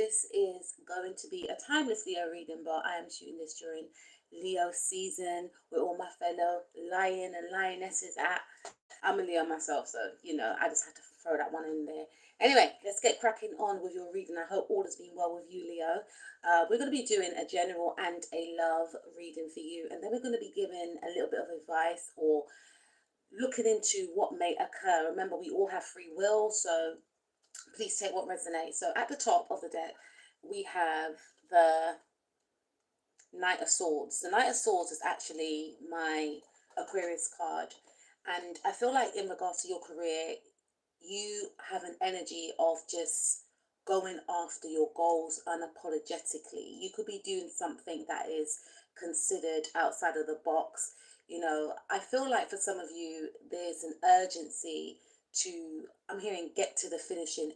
this is going to be a timeless Leo reading, but I am shooting this during Leo season where all my fellow lion and lionesses at. I'm a Leo myself, so I just had to throw that one in there. Anyway, let's get cracking on with your reading. I hope all has been well with you, Leo. We're going to be doing a general and a love reading for you, and then we're going to be giving a little bit of advice or looking into what may occur. Remember, we all have free will, so please take what resonates. So at the top of the deck, we have the Knight of Swords. The Knight of Swords is actually my Aquarius card. And I feel like in regards to your career, you have an energy of just going after your goals unapologetically. You could be doing something that is considered outside of the box. I feel like for some of you, there's an urgency to, I'm hearing, get to the finishing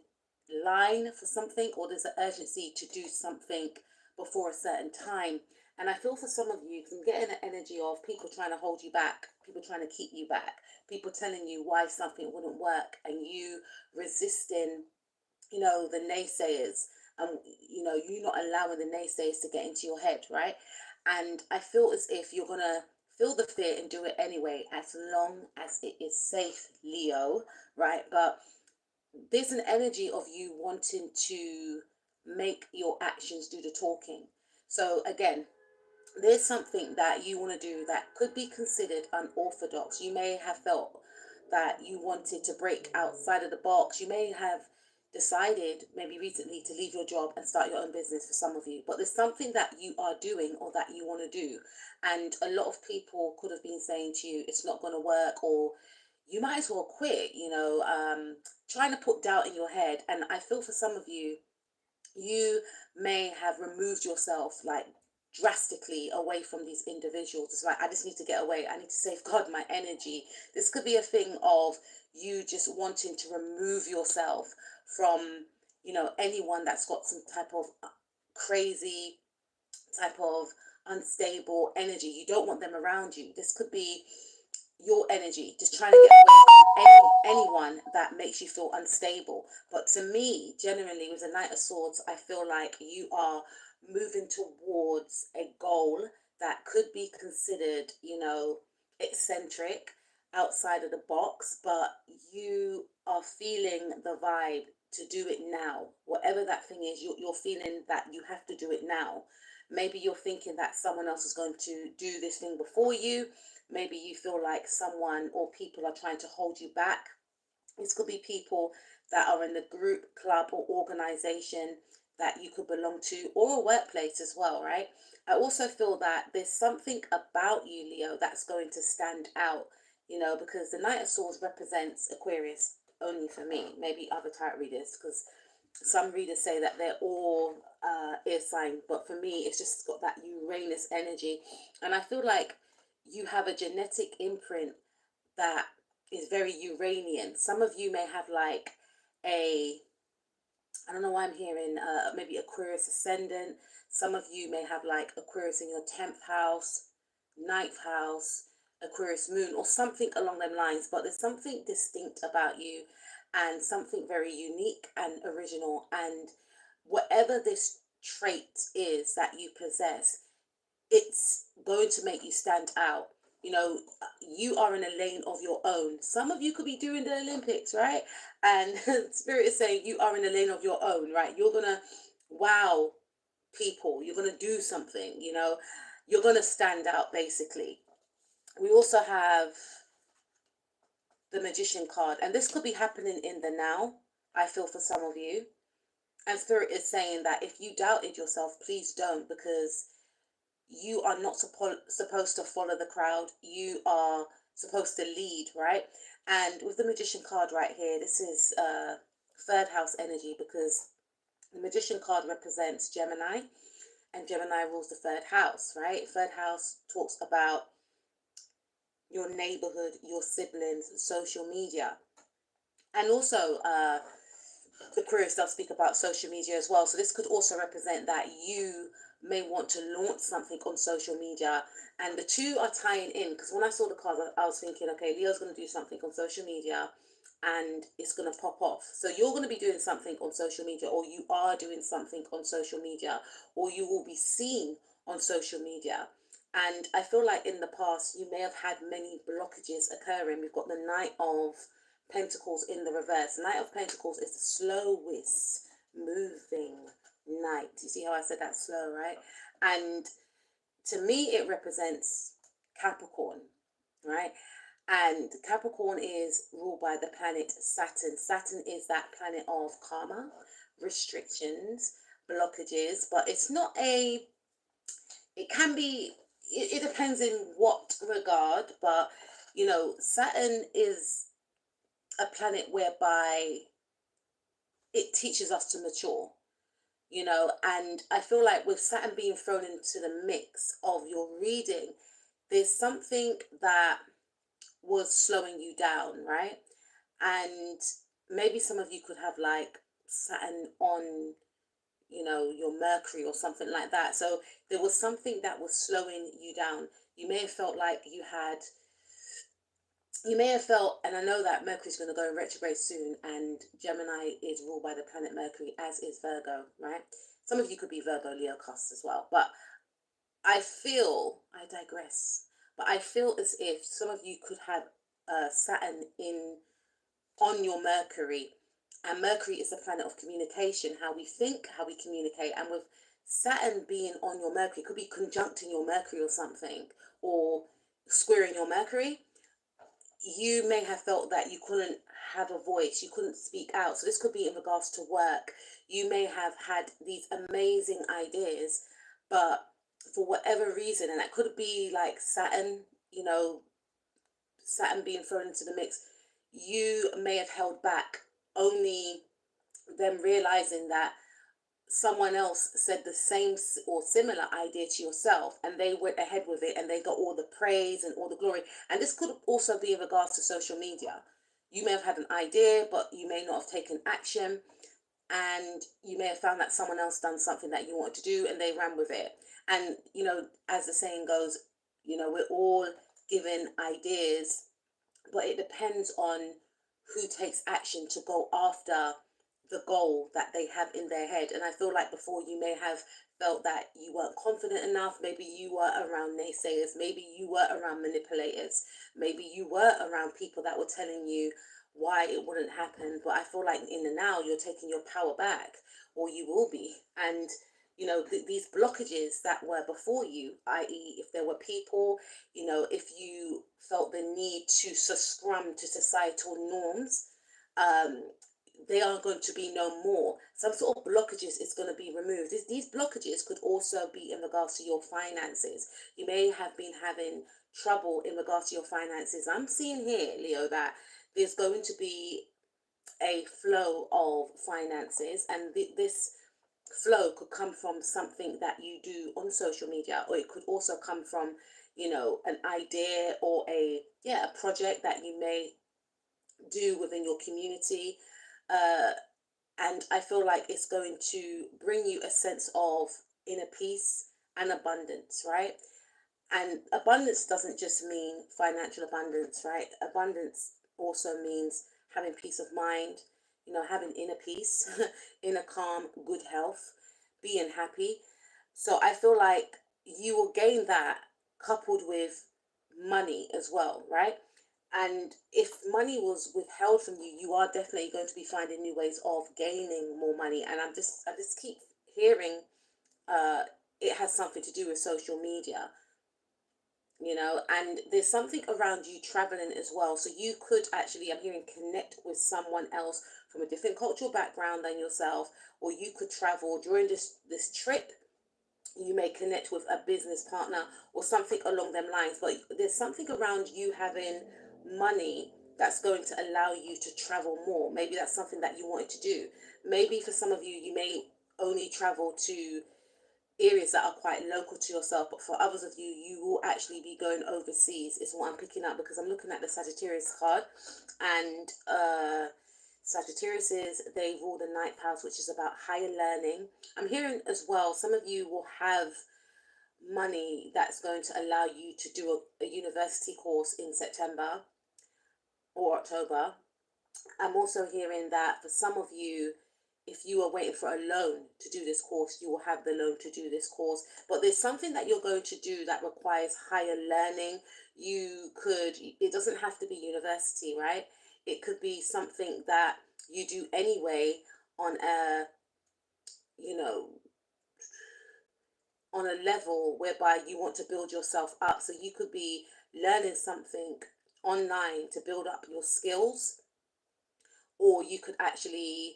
line for something, or there's an urgency to do something before a certain time. And I feel for some of you, because I'm getting an energy of people trying to hold you back, people trying to keep you back, people telling you why something wouldn't work, and you resisting, the naysayers, and, you not allowing the naysayers to get into your head, right? And I feel as if you're going to feel the fear and do it anyway, as long as it is safe, Leo, right? But there's an energy of you wanting to make your actions do the talking. So again, there's something that you want to do that could be considered unorthodox. You may have felt that you wanted to break outside of the box. You may have decided maybe recently to leave your job and start your own business for some of you, but there's something that you are doing or that you want to do, and a lot of people could have been saying to you it's not going to work, or you might as well quit, trying to put doubt in your head. And I feel for some of you, you may have removed yourself like drastically away from these individuals. It's like, I just need to get away, I need to safeguard my energy. This could be a thing of you just wanting to remove yourself from anyone that's got some type of crazy, type of unstable energy. You don't want them around you. This could be your energy, just trying to get away from anyone that makes you feel unstable. But to me, generally, with the Knight of Swords, I feel like you are moving towards a goal that could be considered, eccentric, outside of the box, but you are feeling the vibe to do it now. Whatever that thing is, you're feeling that you have to do it now. Maybe you're thinking that someone else is going to do this thing before you. Maybe you feel like someone or people are trying to hold you back. This could be people that are in the group, club, or organization that you could belong to, or a workplace as well, right? I also feel that there's something about you, Leo, that's going to stand out, because the Knight of Swords represents Aquarius only for me, maybe other tarot readers, because some readers say that they're all air sign, but for me, it's just got that Uranus energy. And I feel like you have a genetic imprint that is very Uranian. Some of you may have like I don't know why I'm hearing maybe Aquarius ascendant. Some of you may have like Aquarius in your 10th house, 9th house, Aquarius moon, or something along them lines. But there's something distinct about you and something very unique and original. And whatever this trait is that you possess, it's going to make you stand out. You are in a lane of your own. Some of you could be doing the Olympics, right? And Spirit is saying you are in a lane of your own, right? You're going to wow people. You're going to do something, you're going to stand out, basically. We also have the Magician card, and this could be happening in the now, I feel, for some of you. And Spirit is saying that if you doubted yourself, please don't, because you are not supposed to follow the crowd. You are supposed to lead, right? And with the Magician card right here, this is third house energy, because the Magician card represents Gemini, and Gemini rules the third house, right? Third house talks about your neighborhood, your siblings, social media. And also, the Aquarius does speak about social media as well. So this could also represent that you may want to launch something on social media, and the two are tying in, because when I saw the cards, I was thinking, okay, Leo's going to do something on social media, and it's going to pop off. So you're going to be doing something on social media, or you are doing something on social media, or you will be seen on social media. And I feel like in the past, you may have had many blockages occurring. We've got the Knight of Pentacles in the reverse. Knight of Pentacles is the slowest moving knight. You see how I said that slow, right? And to me, it represents Capricorn, right? And Capricorn is ruled by the planet Saturn. Saturn is that planet of karma, restrictions, blockages, but it's not a, it can be, it depends in what regard, but you know, Saturn is a planet whereby it teaches us to mature, you know, and I feel like with Saturn being thrown into the mix of your reading, there's something that was slowing you down, right? And maybe some of you could have like Saturn on, you know, your Mercury or something like that. So there was something that was slowing you down. You may have felt like you may have felt, and I know that Mercury's going to go in retrograde soon, and Gemini is ruled by the planet Mercury, as is Virgo, right? Some of you could be Virgo, Leo, cast as well. But I digress, but I feel as if some of you could have Saturn in on your Mercury, and Mercury is the planet of communication, how we think, how we communicate, and with Saturn being on your Mercury, it could be conjuncting your Mercury or something, or squaring your Mercury. You may have felt that you couldn't have a voice, you couldn't speak out. So this could be in regards to work. You may have had these amazing ideas, but for whatever reason, and that could be like Saturn, you know, Saturn being thrown into the mix, you may have held back, only them realizing that someone else said the same or similar idea to yourself, and they went ahead with it and they got all the praise and all the glory. And this could also be in regards to social media. You may have had an idea, but you may not have taken action, and you may have found that someone else done something that you wanted to do and they ran with it. And you know, as the saying goes, you know, we're all given ideas, but it depends on who takes action to go after the goal that they have in their head. And I feel like before, you may have felt that you weren't confident enough. Maybe you were around naysayers, maybe you were around manipulators, maybe you were around people that were telling you why it wouldn't happen. But I feel like in the now, you're taking your power back, or you will be. And you know, these blockages that were before you, i.e., if there were people, you know, if you felt the need to succumb to societal norms, they are going to be no more. Some sort of blockages is going to be removed. These blockages could also be in regards to your finances. You may have been having trouble in regards to your finances. I'm seeing here, Leo, that there's going to be a flow of finances, and this flow could come from something that you do on social media, or it could also come from, you know, an idea or a project that you may do within your community. And I feel like it's going to bring you a sense of inner peace and abundance, right? And abundance doesn't just mean financial abundance, right? Abundance also means having peace of mind, you know, having inner peace, inner calm, good health, being happy. So I feel like you will gain that coupled with money as well, right? And if money was withheld from you, you are definitely going to be finding new ways of gaining more money. And I just keep hearing it has something to do with social media, you know, and there's something around you traveling as well. So you could actually, I'm hearing, connect with someone else from a different cultural background than yourself, or you could travel during this trip. You may connect with a business partner or something along them lines, but there's something around you having money that's going to allow you to travel more. Maybe that's something that you wanted to do. Maybe for some of you, you may only travel to areas that are quite local to yourself, but for others of you, you will actually be going overseas, is what I'm picking up, because I'm looking at the Sagittarius card, and Sagittarius is, they rule the ninth house, which is about higher learning. I'm hearing as well, some of you will have money that's going to allow you to do a university course in September or October. I'm also hearing that for some of you, if you are waiting for a loan to do this course, you will have the loan to do this course. But there's something that you're going to do that requires higher learning. It doesn't have to be university, right? It could be something that you do anyway on a, you know, on a level whereby you want to build yourself up. So you could be learning something online to build up your skills, or you could actually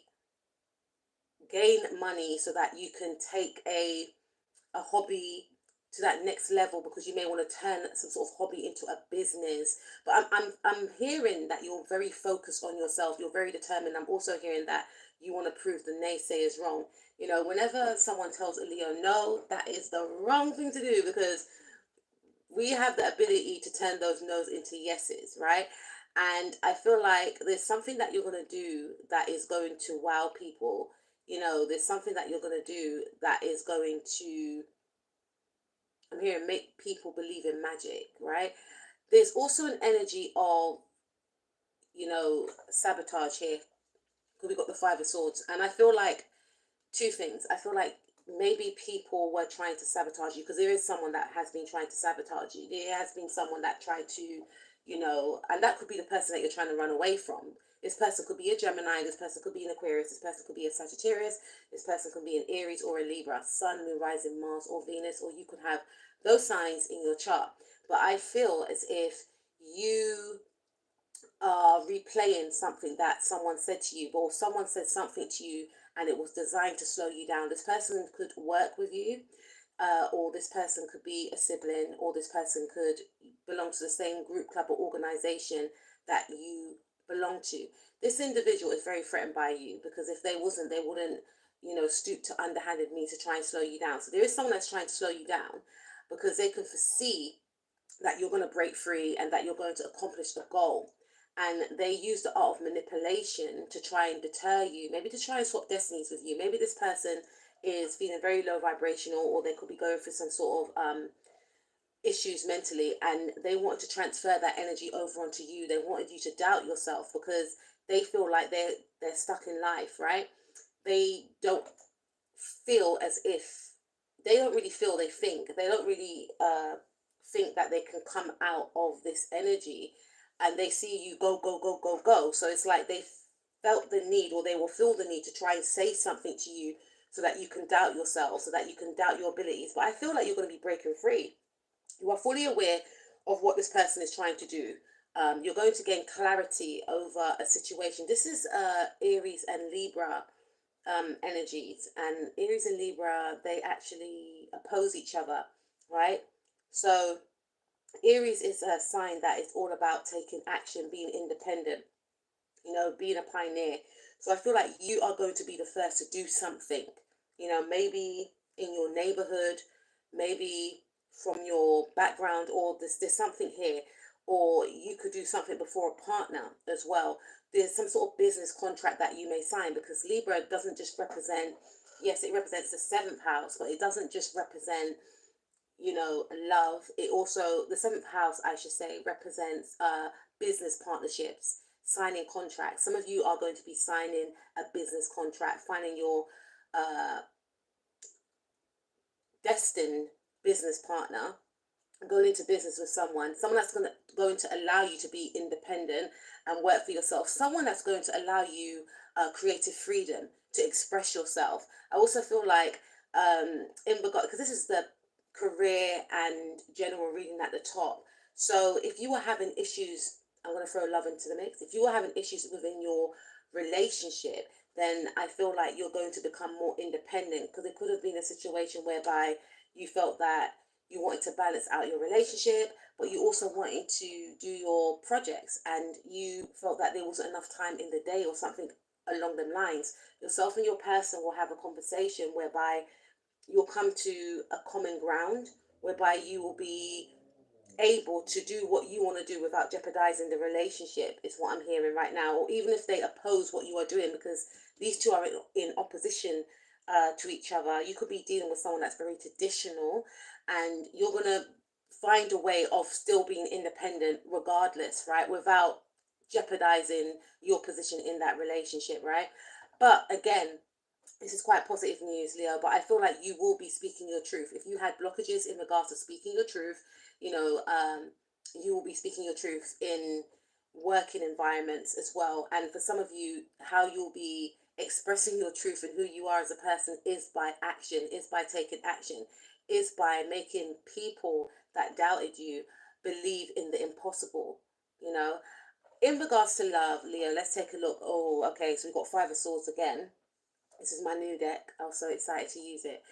gain money so that you can take a hobby to that next level, because you may want to turn some sort of hobby into a business. But I'm hearing that you're very focused on yourself, you're very determined. I'm also hearing that you want to prove the naysayers wrong. Whenever someone tells a Leo no, that is the wrong thing to do, because we have the ability to turn those no's into yeses, right? And I feel like there's something that you're going to do that is going to wow people. There's something that you're going to do that is going to, I'm hearing, make people believe in magic, right? There's also an energy of, sabotage here, because we got the Five of Swords. And I feel like two things. I feel like maybe people were trying to sabotage you, because there is someone that has been trying to sabotage you. There has been someone that tried to, and that could be the person that you're trying to run away from. This person could be a Gemini, this person could be an Aquarius, this person could be a Sagittarius, this person could be an Aries or a Libra, Sun, Moon, Rising, Mars, or Venus, or you could have those signs in your chart. But I feel as if you are replaying something that someone said to you, or someone said something to you and it was designed to slow you down. This person could work with you, or this person could be a sibling, or this person could belong to the same group, club, or organization that you belong to. This individual is very threatened by you, because if they wasn't, they wouldn't, stoop to underhanded means to try and slow you down. So there is someone that's trying to slow you down, because they can foresee that you're going to break free and that you're going to accomplish the goal. And they use the art of manipulation to try and deter you, maybe to try and swap destinies with you. Maybe this person is feeling very low vibrational, or they could be going through some sort of issues mentally, and they want to transfer that energy over onto you. They wanted you to doubt yourself, because they feel like they're stuck in life, right? They don't feel as if, they don't really feel, they don't really think that they can come out of this energy, and they see you go, go, go, go, go. So it's like they felt the need, or they will feel the need to try and say something to you so that you can doubt yourself, so that you can doubt your abilities. But I feel like you're going to be breaking free. You are fully aware of what this person is trying to do. You're going to gain clarity over a situation. This is Aries and Libra energies, and Aries and Libra, they actually oppose each other, right? So Aries is a sign that is all about taking action, being independent, being a pioneer. So I feel like you are going to be the first to do something, maybe in your neighborhood, maybe from your background, or there's something here, or you could do something before a partner as well. There's some sort of business contract that you may sign, because Libra doesn't just represent, yes, it represents the seventh house, but it doesn't just represent, love. It also, the seventh house, I should say, represents business partnerships, signing contracts. Some of you are going to be signing a business contract, finding your destined business partner, going into business with someone that's going to allow you to be independent and work for yourself, someone that's going to allow you creative freedom to express yourself. I also feel like in regard, because this is the career and general reading at the top. So if you are having issues, I'm going to throw love into the mix. If you are having issues within your relationship, then I feel like you're going to become more independent, because it could have been a situation whereby you felt that you wanted to balance out your relationship, but you also wanted to do your projects, and you felt that there wasn't enough time in the day, or something along them lines. Yourself and your person will have a conversation whereby you'll come to a common ground, whereby you will be able to do what you want to do without jeopardizing the relationship, is what I'm hearing right now. Or even if they oppose what you are doing, because these two are in opposition to each other. You could be dealing with someone that's very traditional, and you're going to find a way of still being independent regardless, right? Without jeopardizing your position in that relationship, right? But again, this is quite positive news, Leo, but I feel like you will be speaking your truth. If you had blockages in regards to speaking your truth, you know, you will be speaking your truth in working environments as well. And for some of you, how you'll be expressing your truth and who you are as a person is by action, is by taking action, is by making people that doubted you believe in the impossible, you know. In regards to love, Leo, let's take a look. Oh, okay, so we've got Five of Swords again. This is my new deck. I was so excited to use it.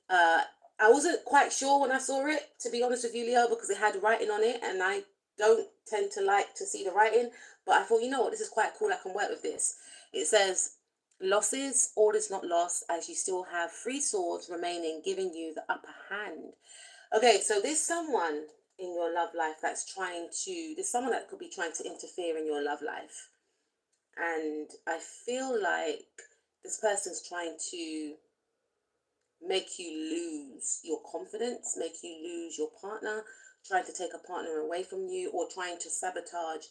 Uh, I wasn't quite sure when I saw it, to be honest with you, Leo, because it had writing on it, and I don't tend to like to see the writing. But I thought, you know what, this is quite cool. I can work with this. It says, losses, all is not lost, as you still have 3 swords remaining, giving you the upper hand. Okay, so there's someone in your love life that's there's someone that could be trying to interfere in your love life. And I feel like this person's trying to make you lose your confidence, make you lose your partner, trying to take a partner away from you, or trying to sabotage.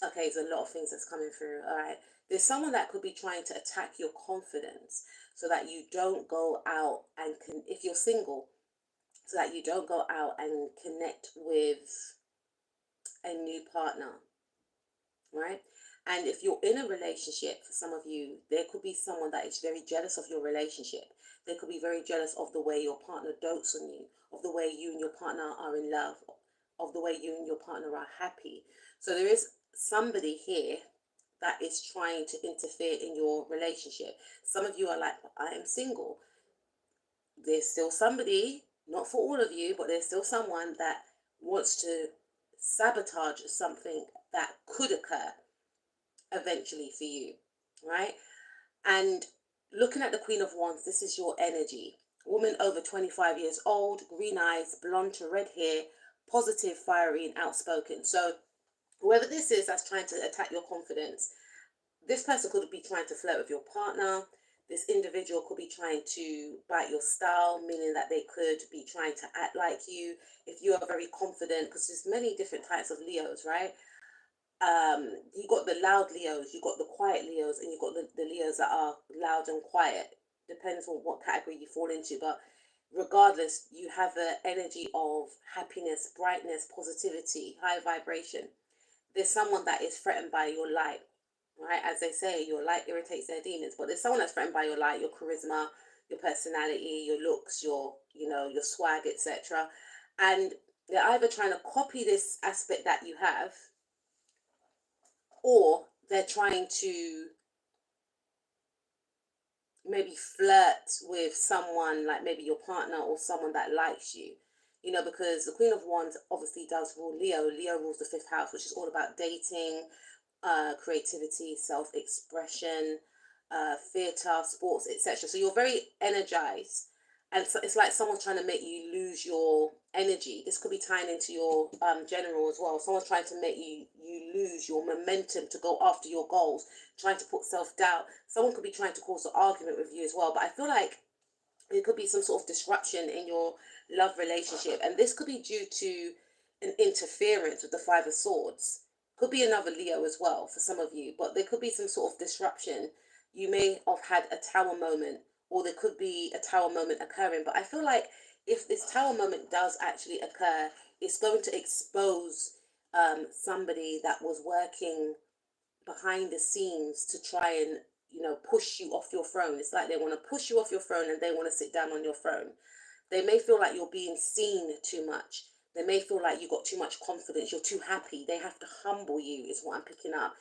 Okay, there's a lot of things that's coming through. All right. There's someone that could be trying to attack your confidence so that you don't go out and if you're single, so that you don't go out and connect with a new partner, right? And if you're in a relationship, for some of you, there could be someone that is very jealous of your relationship. They could be very jealous of the way your partner dotes on you, of the way you and your partner are in love, of the way you and your partner are happy. So there is somebody here that is trying to interfere in your relationship. Some of you are like, I am single. There's still somebody, not for all of you, but there's still someone that wants to sabotage something that could occur eventually for you, right? And looking at the Queen of Wands, this is your energy. Woman over 25 years old, green eyes, blonde to red hair, positive, fiery, and outspoken. So whoever this is that's trying to attack your confidence, this person could be trying to flirt with your partner. This individual could be trying to bite your style, meaning that they could be trying to act like you. If you are very confident, because there's many different types of Leos, right? You got the loud Leos, you got the quiet Leos, and you got the Leos that are loud and quiet. Depends on what category you fall into, but regardless, you have the energy of happiness, brightness, positivity, high vibration. There's someone that is threatened by your light, right? As they say, your light irritates their demons, but there's someone that's threatened by your light, your charisma, your personality, your looks, your swag, etc. And they're either trying to copy this aspect that you have, or they're trying to maybe flirt with someone like maybe your partner or someone that likes you, because the Queen of Wands obviously does rule Leo. Leo rules the 5th house, which is all about dating, creativity, self-expression, theatre, sports, etc. So you're very energized, and so it's like someone's trying to make you lose your energy. This could be tying into your general as well. Someone's trying to make you lose your momentum to go after your goals, trying to put self-doubt. Someone could be trying to cause an argument with you as well. But I feel like there could be some sort of disruption in your love relationship, and this could be due to an interference with the 5 of Swords. Could be another Leo as well for some of you, but there could be some sort of disruption. You may have had a tower moment, or there could be a tower moment occurring. But I feel like if this tower moment does actually occur, it's going to expose somebody that was working behind the scenes to try and push you off your throne. It's like they want to push you off your throne and they want to sit down on your throne. They may feel like you're being seen too much. They may feel like you got too much confidence, you're too happy. They have to humble you, is what I'm picking up.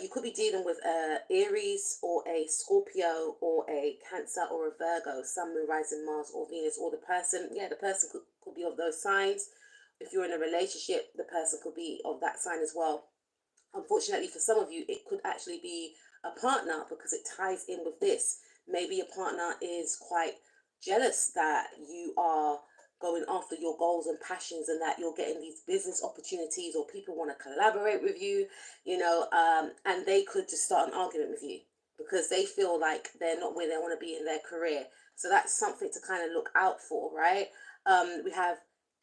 You could be dealing with a Aries or a Scorpio or a Cancer or a Virgo, Sun, Moon, Rising, Mars or Venus, or the person could be of those signs. If you're in a relationship, the person could be of that sign as well. Unfortunately, for some of you, it could actually be a partner, because it ties in with this. Maybe your partner is quite jealous that you are going after your goals and passions, and that you're getting these business opportunities, or people want to collaborate with you, and they could just start an argument with you because they feel like they're not where they want to be in their career. So that's something to kind of look out for, right? We have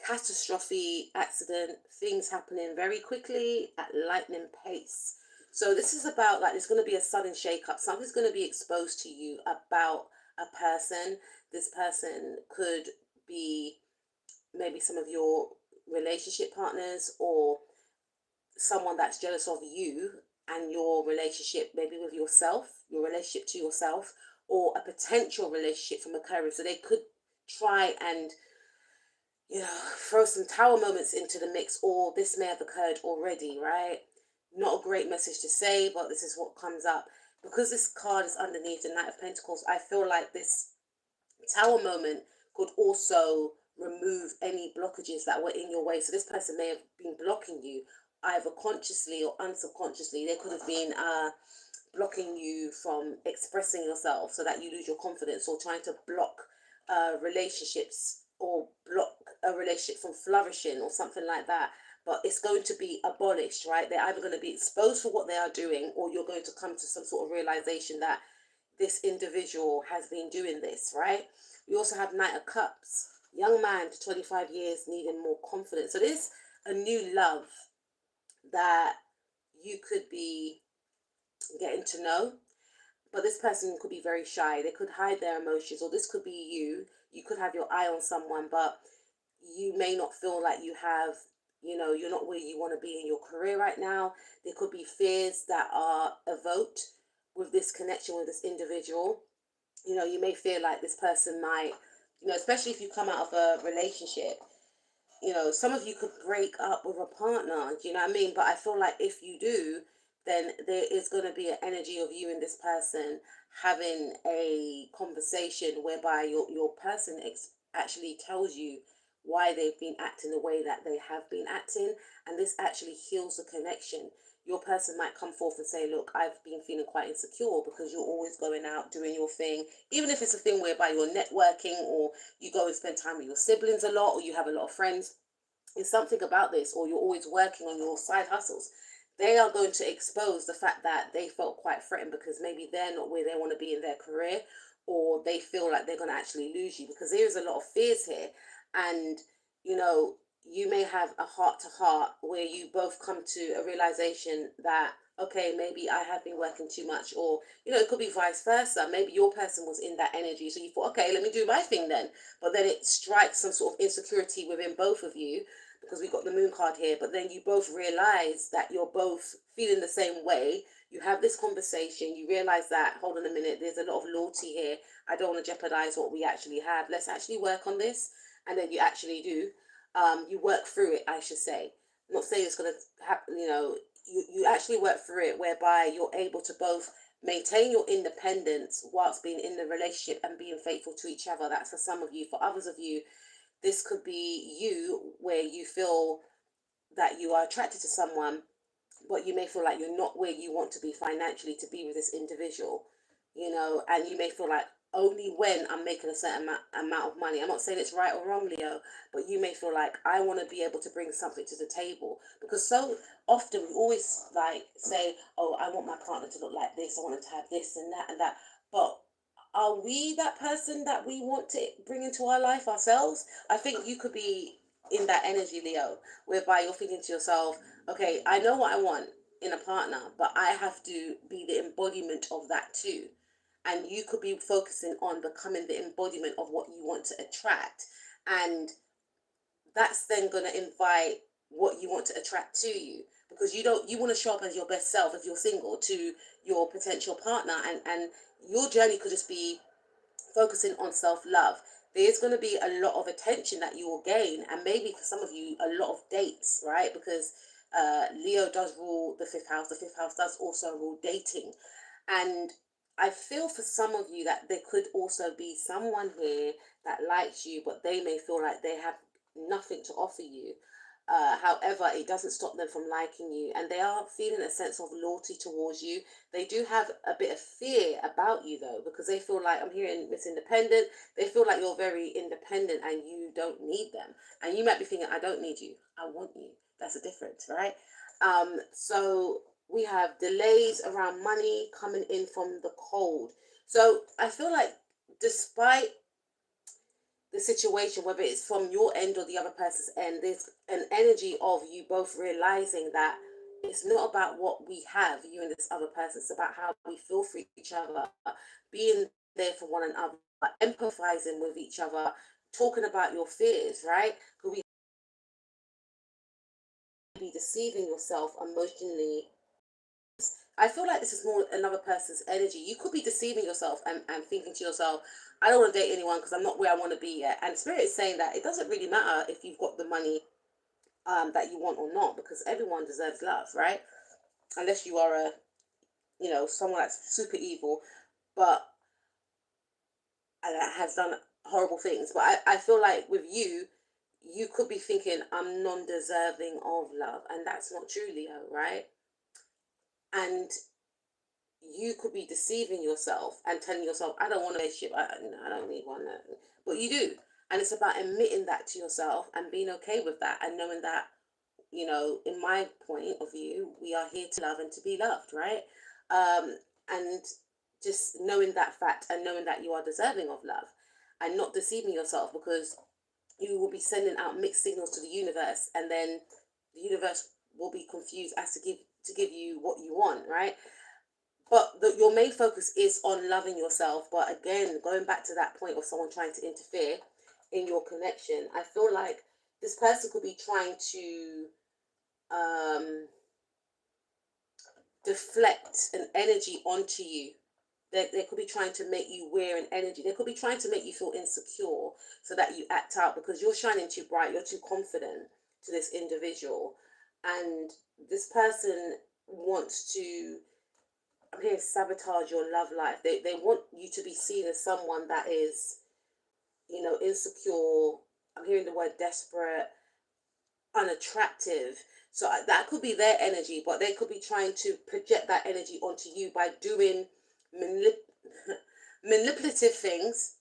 catastrophe, accident, things happening very quickly at lightning pace. So this is about like there's going to be a sudden shake up. Something's going to be exposed to you about a person. This person could be maybe some of your relationship partners, or someone that's jealous of you and your relationship, maybe with yourself, your relationship to yourself, or a potential relationship from occurring. So they could try and, you know, throw some tower moments into the mix, or this may have occurred already, right? Not a great message to say, but this is what comes up. Because this card is underneath the Knight of Pentacles, I feel like this tower moment could also remove any blockages that were in your way. So this person may have been blocking you either consciously or unsubconsciously. They could have been blocking you from expressing yourself so that you lose your confidence, or trying to block relationships, or block a relationship from flourishing or something like that. But it's going to be abolished, right? They're either going to be exposed for what they are doing, or you're going to come to some sort of realization that this individual has been doing this, right? We also have Knight of Cups, young man to 25 years needing more confidence. So there's a new love that you could be getting to know, but this person could be very shy. They could hide their emotions, or this could be you. You could have your eye on someone, but you may not feel like you have, you know, you're not where you want to be in your career right now. There could be fears that are evoked with this connection with this individual. You know, you may feel like this person might, you know, especially if you come out of a relationship, you know, some of you could break up with a partner, do you know what I mean? But I feel like if you do, then there is going to be an energy of you and this person having a conversation whereby your person actually tells you why they've been acting the way that they have been acting, and this actually heals the connection. Your person might come forth and say, look, I've been feeling quite insecure because you're always going out doing your thing, even if it's a thing whereby you're networking, or you go and spend time with your siblings a lot, or you have a lot of friends. It's something about this, or you're always working on your side hustles. They are going to expose the fact that they felt quite threatened because maybe they're not where they want to be in their career, or they feel like they're going to actually lose you, because there is a lot of fears here. And, you know, you may have a heart to heart where you both come to a realization that, okay, maybe I have been working too much, or, you know, it could be vice versa. Maybe your person was in that energy, so you thought, okay, let me do my thing then. But then it strikes some sort of insecurity within both of you, because we got the moon card here. But then you both realize that you're both feeling the same way. You have this conversation, you realize that, hold on a minute, there's a lot of loyalty here. I don't want to jeopardize what we actually have. Let's actually work on this. And then you actually do. You work through it, I should say. I'm not saying it's going to happen, you know, you actually work through it whereby you're able to both maintain your independence whilst being in the relationship and being faithful to each other. That's for some of you. For others of you, this could be you, where you feel that you are attracted to someone, but you may feel like you're not where you want to be financially to be with this individual, you know, and you may feel like only when I'm making a certain amount of money. I'm not saying it's right or wrong, Leo, but you may feel like I want to be able to bring something to the table, because so often we always like say, oh, I want my partner to look like this, I want him to have this and that and that. But are we that person that we want to bring into our life ourselves? I think you could be in that energy, Leo, whereby you're thinking to yourself, okay, I know what I want in a partner, but I have to be the embodiment of that too. And you could be focusing on becoming the embodiment of what you want to attract. And that's then going to invite what you want to attract to you, because you want to show up as your best self if you're single to your potential partner. And your journey could just be focusing on self-love. There's going to be a lot of attention that you will gain, and maybe for some of you a lot of dates, right? Because Leo does rule the fifth house. The fifth house does also rule dating. And I feel for some of you that there could also be someone here that likes you, but they may feel like they have nothing to offer you. However, it doesn't stop them from liking you, and they are feeling a sense of loyalty towards you. They do have a bit of fear about you though, because they feel like, I'm hearing Miss Independent, they feel like you're very independent and you don't need them. And you might be thinking, I don't need you, I want you. That's a difference, right? So we have delays around money coming in from the cold. So I feel like despite the situation, whether it's from your end or the other person's end, there's an energy of you both realizing that it's not about what we have, you and this other person. It's about how we feel for each other, being there for one another, empathizing with each other, talking about your fears, right? Could we be deceiving yourself emotionally? I feel like this is more another person's energy. You could be deceiving yourself and thinking to yourself, I don't want to date anyone because I'm not where I want to be yet. And Spirit is saying that it doesn't really matter if you've got the money that you want or not, because everyone deserves love, right? Unless you are someone that's super evil, but that has done horrible things. But I feel like with you, you could be thinking, I'm non-deserving of love. And that's not true, Leo, right? And you could be deceiving yourself and telling yourself, I don't want a relationship, I don't need one. But you do. And it's about admitting that to yourself and being okay with that and knowing that, in my point of view, we are here to love and to be loved, right? And just knowing that fact and knowing that you are deserving of love and not deceiving yourself, because you will be sending out mixed signals to the universe, and then the universe will be confused as to give you what you want, right? But your main focus is on loving yourself. But again, going back to that point of someone trying to interfere in your connection, I feel like this person could be trying to deflect an energy onto you. They could be trying to make you wear an energy. They could be trying to make you feel insecure so that you act out because you're shining too bright, you're too confident to this individual. And this person wants to, I'm hearing, sabotage your love life. They want you to be seen as someone that is, insecure. I'm hearing the word desperate, unattractive. So that could be their energy, but they could be trying to project that energy onto you by doing manipulative things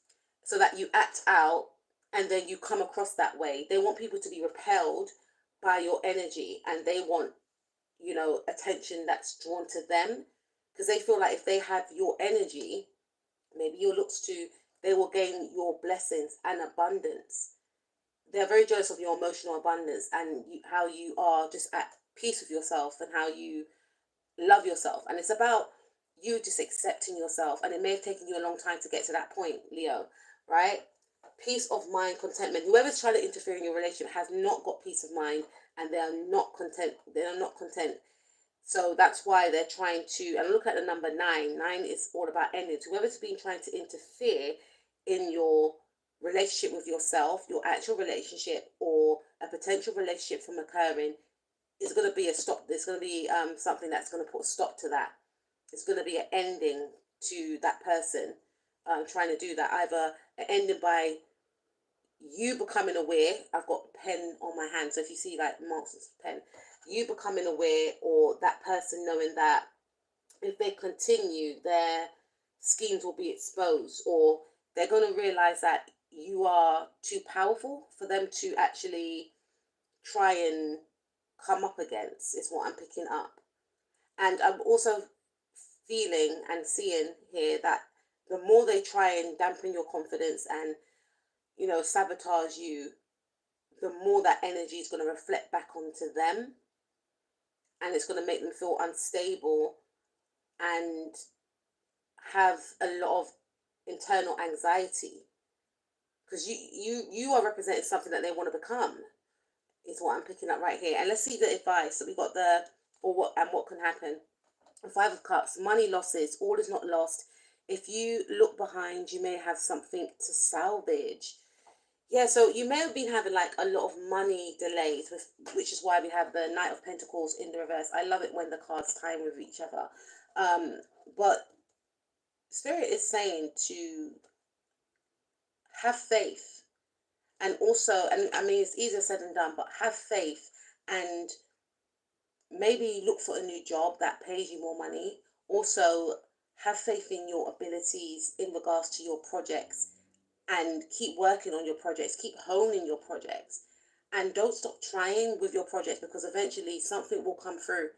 so that you act out and then you come across that way. They want people to be repelled by your energy, and they want, attention that's drawn to them, because they feel like if they have your energy, maybe your looks too, they will gain your blessings and abundance. They're very jealous of your emotional abundance and how you are just at peace with yourself and how you love yourself. And it's about you just accepting yourself. And it may have taken you a long time to get to that point, Leo, right? Peace of mind, contentment. Whoever's trying to interfere in your relationship has not got peace of mind, and they are not content. They are not content. So that's why they're trying to, and look at the number 9. 9 is all about endings. Whoever's been trying to interfere in your relationship with yourself, your actual relationship, or a potential relationship from occurring, is going to be a stop. There's going to be something that's going to put a stop to that. It's going to be an ending to that person trying to do that. Either an ending by you becoming aware. I've got a pen on my hand, so if you see like marks of pen, you becoming aware, or that person knowing that if they continue, their schemes will be exposed, or they're going to realize that you are too powerful for them to actually try and come up against, is what I'm picking up. And I'm also feeling and seeing here that the more they try and dampen your confidence and, sabotage you, the more that energy is going to reflect back onto them, and it's going to make them feel unstable and have a lot of internal anxiety, because you are representing something that they want to become, is what I'm picking up right here. And let's see the advice. So we got the, or what can happen. 5 of Cups, money losses, all is not lost. If you look behind, you may have something to salvage. Yeah, so you may have been having like a lot of money delays, which is why we have the Knight of Pentacles in the reverse. I love it when the cards tie in with each other. But Spirit is saying to have faith, and also, and I mean, it's easier said than done, but have faith and maybe look for a new job that pays you more money. Also, have faith in your abilities in regards to your projects, and keep working on your projects, keep honing your projects, and don't stop trying with your projects, because eventually something will come through.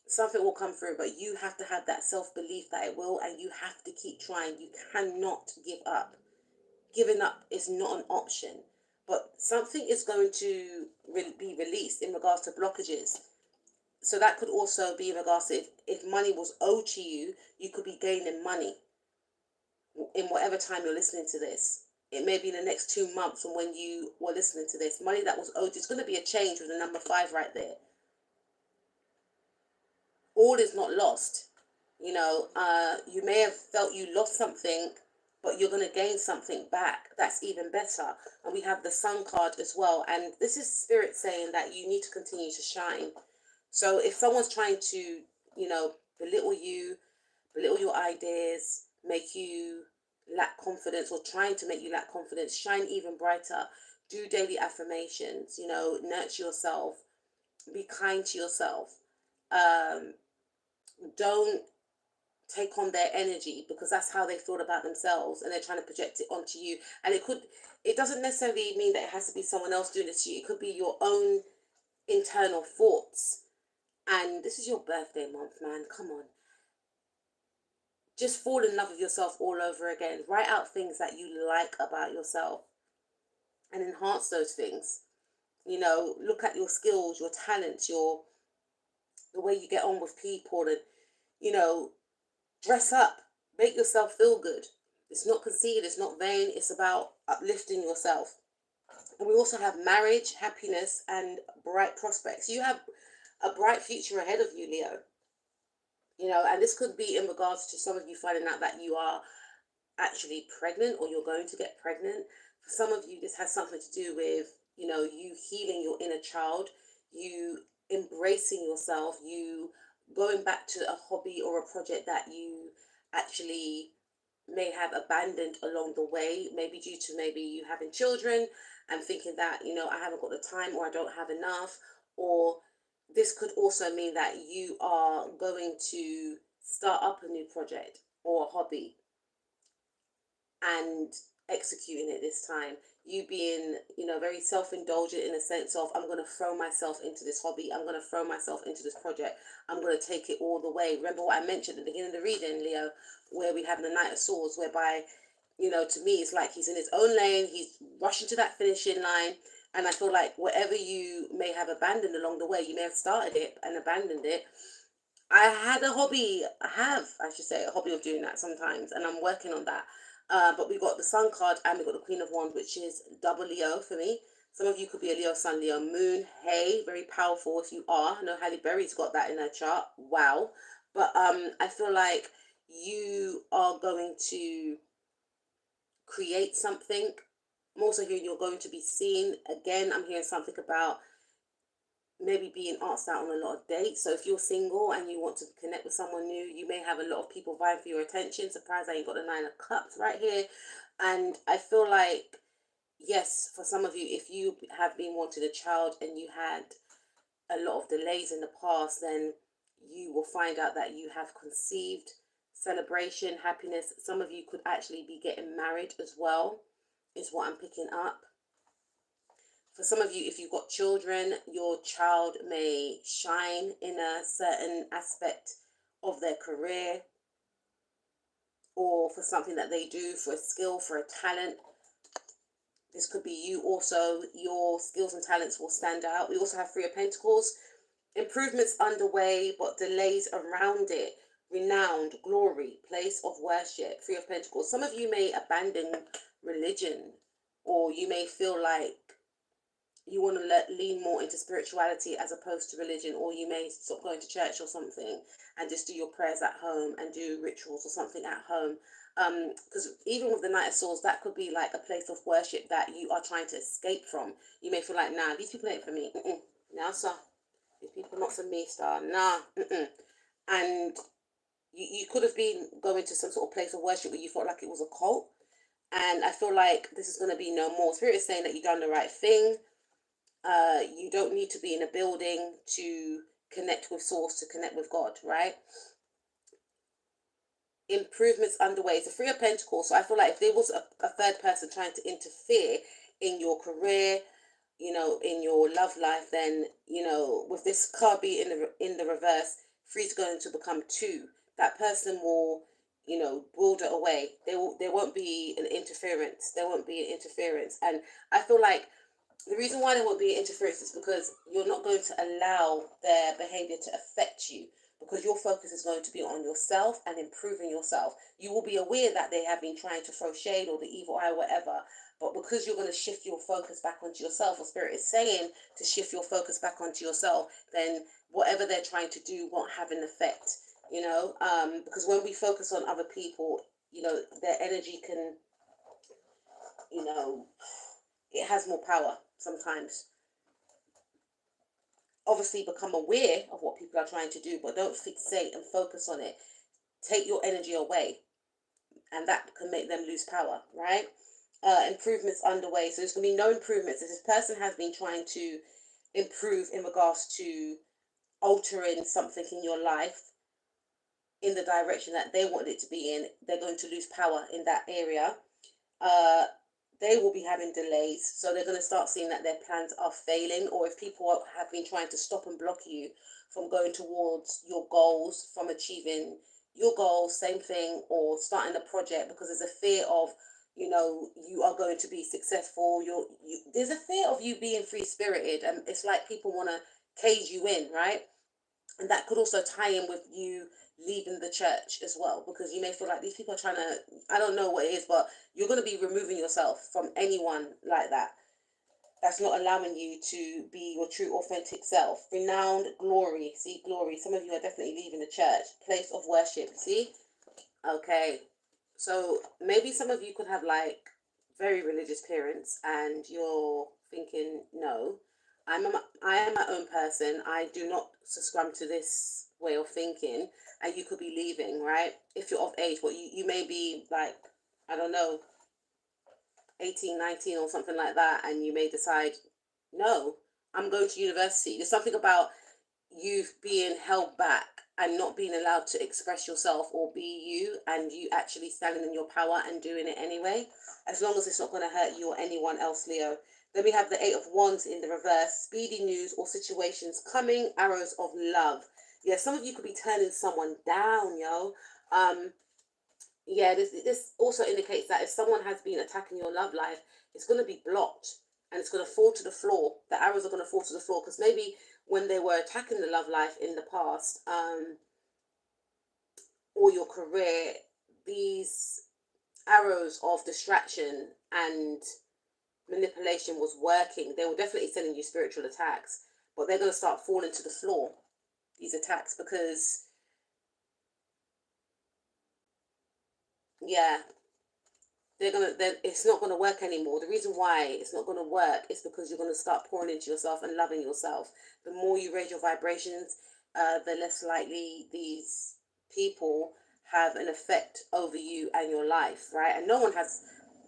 Something will come through, but you have to have that self-belief that it will, and you have to keep trying. You cannot give up. giving up is not an option. But something is going to be released in regards to blockages. So that could also be in regards to if money was owed to you, you could be gaining money in whatever time you're listening to this. It may be in the next 2 months from when you were listening to this. Money that was owed, it's going to be a change with the number 5 right there. All is not lost. You may have felt you lost something, but you're going to gain something back. That's even better. And we have the Sun card as well. And this is Spirit saying that you need to continue to shine. So if someone's trying to, belittle you, belittle your ideas, make you lack confidence, or trying to make you lack confidence, shine even brighter. Do daily affirmations, nurture yourself, be kind to yourself. Don't take on their energy, because that's how they feel about themselves, and they're trying to project it onto you. And it doesn't necessarily mean that it has to be someone else doing this to you. It could be your own internal thoughts. And this is your birthday month, man. Come on. Just fall in love with yourself all over again. Write out things that you like about yourself and enhance those things. Look at your skills, your talents, the way you get on with people, and dress up, make yourself feel good. It's not conceited, it's not vain, it's about uplifting yourself. And we also have marriage, happiness, and bright prospects. You have a bright future ahead of you, Leo. And this could be in regards to some of you finding out that you are actually pregnant, or you're going to get pregnant. For some of you, this has something to do with, you healing your inner child, you embracing yourself, you going back to a hobby or a project that you actually may have abandoned along the way, maybe due to maybe you having children and thinking that, I haven't got the time, or I don't have enough. Or this could also mean that you are going to start up a new project or a hobby and executing it this time. You being, very self-indulgent in a sense of, I'm going to throw myself into this hobby. I'm going to throw myself into this project. I'm going to take it all the way. Remember what I mentioned at the beginning of the reading, Leo, where we have the Knight of Swords, whereby, to me, it's like he's in his own lane. He's rushing to that finishing line. And I feel like whatever you may have abandoned along the way, you may have started it and abandoned it. I had a hobby, I should say, a hobby of doing that sometimes, and I'm working on that. But we got the Sun card and we got the Queen of Wands, which is double Leo for me. Some of you could be a Leo Sun, Leo Moon. Hey, very powerful if you are. I know Halle Berry's got that in her chart. Wow. But I feel like you are going to create something. I'm also hearing you're going to be seen. Again, I'm hearing something about maybe being asked out on a lot of dates. So if you're single and you want to connect with someone new, you may have a lot of people vying for your attention. Surprised I ain't got the 9 of Cups right here. And I feel like, yes, for some of you, if you have been wanting a child and you had a lot of delays in the past, then you will find out that you have conceived. Celebration, happiness. Some of you could actually be getting married as well, is what I'm picking up. For some of you, if you've got children, your child may shine in a certain aspect of their career, or for something that they do, for a skill, for a talent. This could be you also. Your skills and talents will stand out. We also have Three of Pentacles. Improvements underway, but delays around it. Renowned, glory, place of worship. Three of Pentacles. Some of you may abandon religion, or you may feel like you want to lean more into spirituality as opposed to religion, or you may stop going to church or something and just do your prayers at home and do rituals or something at home. Because even with the Knight of Swords, that could be like a place of worship that you are trying to escape from. You may feel like, nah, these people ain't for me. Nah, sir. These people are not for me, star. Nah. And you could have been going to some sort of place of worship where you felt like it was a cult. And I feel like this is going to be no more. Spirit is saying that you've done the right thing. You don't need to be in a building to connect with Source, to connect with God, right? Improvements underway. It's a Three of Pentacles. So I feel like if there was a third person trying to interfere in your career, in your love life, then, with this card being in the reverse, 3 is going to become 2. That person will, boiled it away. There won't be an interference. There won't be an interference. And I feel like the reason why there won't be an interference is because you're not going to allow their behavior to affect you, because your focus is going to be on yourself and improving yourself. You will be aware that they have been trying to throw shade or the evil eye, whatever, but because you're going to shift your focus back onto yourself, or Spirit is saying to shift your focus back onto yourself, then whatever they're trying to do won't have an effect, because when we focus on other people, their energy can, you know, it has more power sometimes. Obviously, become aware of what people are trying to do, but don't fixate and focus on it. Take your energy away, and that can make them lose power, right? Improvements underway. So there's going to be no improvements. If this person has been trying to improve in regards to altering something in your life in the direction that they want it to be in, they're going to lose power in that area. They will be having delays, so they're going to start seeing that their plans are failing, or if people have been trying to stop and block you from going towards your goals, from achieving your goals, same thing, or starting a project, because there's a fear of, you are going to be successful. There's a fear of you being free spirited, and it's like people want to cage you in, right? And that could also tie in with you leaving the church as well, because you may feel like these people are trying to, I don't know what it is, but you're going to be removing yourself from anyone like that that's not allowing you to be your true authentic self. Renowned glory. See, glory. Some of you are definitely leaving the church. Place of worship. See? Okay. So maybe some of you could have like very religious parents, and you're thinking, no, I am my own person. I do not subscribe to this way of thinking, and you could be leaving, right? If you're of age, but you may be like, I don't know, 18, 19 or something like that, and you may decide, no, I'm going to university. There's something about you being held back and not being allowed to express yourself or be you, and you actually standing in your power and doing it anyway, as long as it's not going to hurt you or anyone else, Leo. Then we have the Eight of Wands in the reverse. Speedy news or situations coming. Arrows of love. Yeah, some of you could be turning someone down, yo. Yeah, this also indicates that if someone has been attacking your love life, it's going to be blocked and it's going to fall to the floor. The arrows are going to fall to the floor, because maybe when they were attacking the love life in the past, or your career, these arrows of distraction and manipulation was working. They were definitely sending you spiritual attacks, but they're going to start falling to the floor, these attacks, because yeah, it's not gonna work anymore. The reason why it's not gonna work is because you're gonna start pouring into yourself and loving yourself. The more you raise your vibrations, the less likely these people have an effect over you and your life, right? And no one has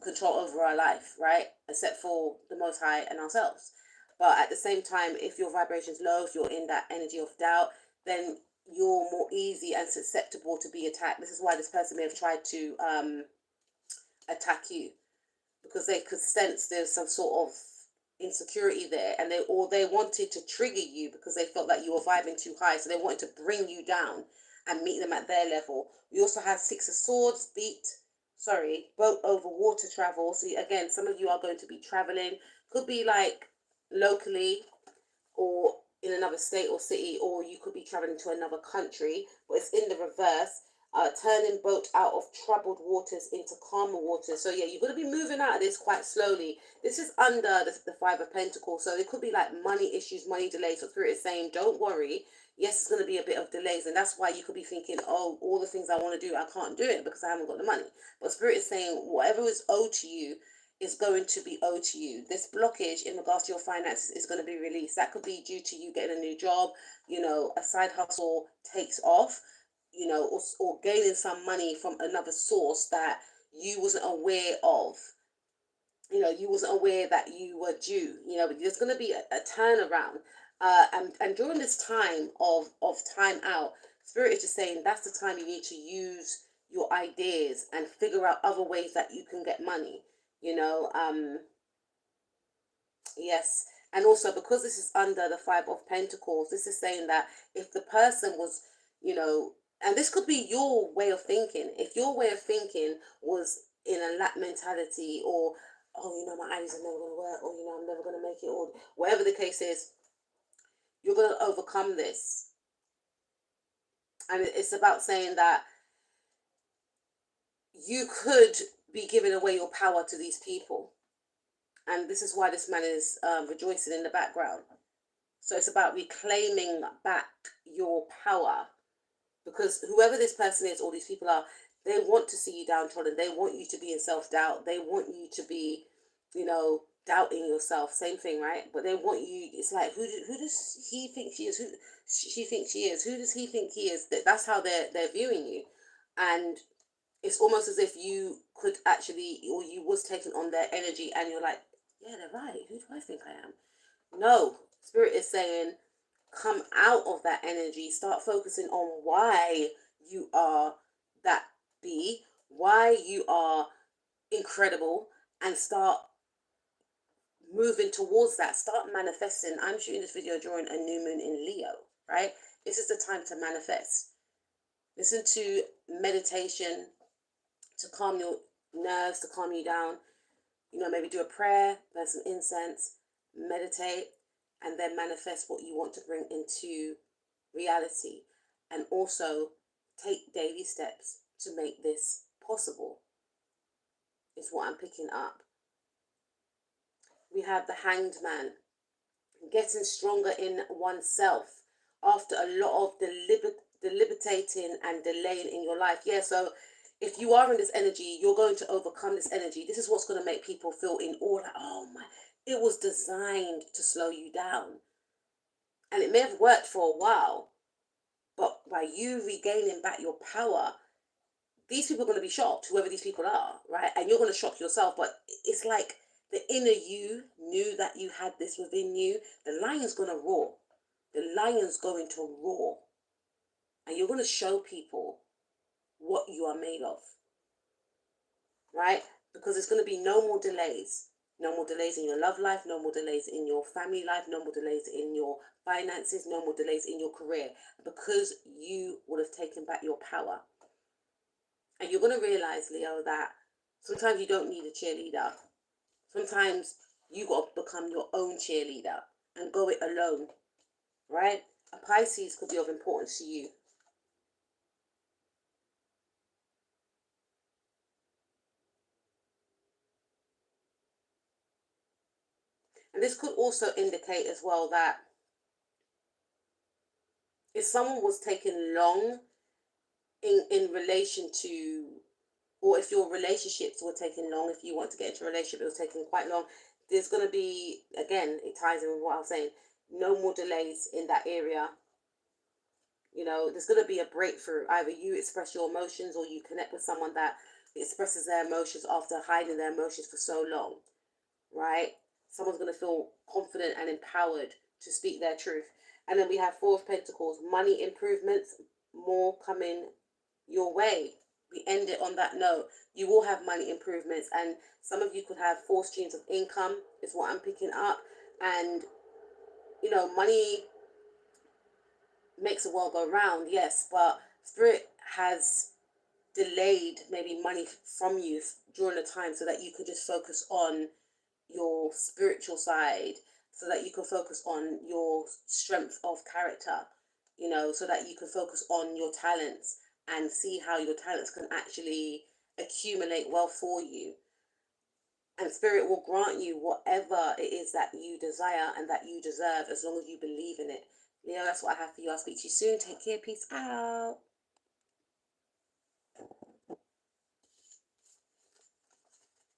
control over our life, right? Except for the Most High and ourselves. But at the same time, if your vibration's low, if you're in that energy of doubt, then you're more easy and susceptible to be attacked. This is why this person may have tried to attack you, because they could sense there's some sort of insecurity there, and they wanted to trigger you because they felt that you were vibing too high, so they wanted to bring you down and meet them at their level. We also have Six of Swords, boat over water travel. So again, some of you are going to be traveling, could be like locally or in another state or city, or you could be traveling to another country, but it's in the reverse. Turning boat out of troubled waters into calmer waters. So yeah, you're going to be moving out of this quite slowly. This is under the Five of Pentacles, so it could be like money issues, money delays. So Spirit is saying, don't worry. Yes, it's going to be a bit of delays, and that's why you could be thinking, oh, all the things I want to do, I can't do it because I haven't got the money. But Spirit is saying, whatever is owed to you is going to be owed to you. This blockage in regards to your finances is going to be released. That could be due to you getting a new job, a side hustle takes off, or gaining some money from another source that you wasn't aware of. You wasn't aware that you were due. There's going to be a turnaround. And during this time of time out, Spirit is just saying that's the time you need to use your ideas and figure out other ways that you can get money. Yes. And also, because this is under the Five of Pentacles, this is saying that if the person was, And this could be your way of thinking. If your way of thinking was in a lack mentality, or, oh, you know, my ideas are never going to work, or, you know, I'm never going to make it, or whatever the case is, you're going to overcome this. And it's about saying that you could be giving away your power to these people. And this is why this man is rejoicing in the background. So it's about reclaiming back your power. Because whoever this person is, or these people are, they want to see you downtrodden. They want you to be in self-doubt. They want you to be, you know, doubting yourself. Same thing, right? But they want you, it's like, who does he think she is? Who she thinks she is? Who does he think he is? That's how they're viewing you. And it's almost as if you could actually, or you was taking on their energy, and you're like, yeah, they're right. Who do I think I am? No, Spirit is saying, come out of that energy. Start focusing on why you are that bee, why you are incredible, and start moving towards that. Start manifesting. I'm shooting this video during a new moon in Leo, right? This is the time to manifest. Listen to meditation to calm your nerves, to calm you down. You know, maybe do a prayer, burn some incense, meditate, and then manifest what you want to bring into reality. And also take daily steps to make this possible, is what I'm picking up. We have the Hanged Man, getting stronger in oneself after a lot of deliberating and delaying in your life. Yeah, so if you are in this energy, you're going to overcome this energy. This is what's going to make people feel in awe, like, oh my, it was designed to slow you down. And it may have worked for a while, but by you regaining back your power, these people are going to be shocked, whoever these people are, right? And you're going to shock yourself. But it's like the inner you knew that you had this within you. The lion's going to roar. The lion's going to roar. And you're going to show people what you are made of, right? Because there's going to be no more delays. No more delays in your love life, no more delays in your family life, no more delays in your finances, no more delays in your career, because you would have taken back your power. And you're going to realize, Leo, that sometimes you don't need a cheerleader. Sometimes you got to become your own cheerleader and go it alone, right? A Pisces could be of importance to you. And this could also indicate as well that if someone was taking long in relation to, or if your relationships were taking long, if you want to get into a relationship, it was taking quite long, there's going to be, again, it ties in with what I was saying, no more delays in that area. You know, there's going to be a breakthrough. Either you express your emotions, or you connect with someone that expresses their emotions after hiding their emotions for so long, right? Someone's going to feel confident and empowered to speak their truth. And then we have Four of Pentacles, money improvements, more coming your way. We end it on that note. You will have money improvements, and some of you could have 4 streams of income, is what I'm picking up. And, you know, money makes the world go round, yes, but Spirit has delayed maybe money from you during the time so that you could just focus on your spiritual side, so that you can focus on your strength of character, you know, so that you can focus on your talents and see how your talents can actually accumulate wealth for you. And Spirit will grant you whatever it is that you desire and that you deserve, as long as you believe in it. Leo, that's what I have for you. I'll speak to you soon. Take care. Peace out.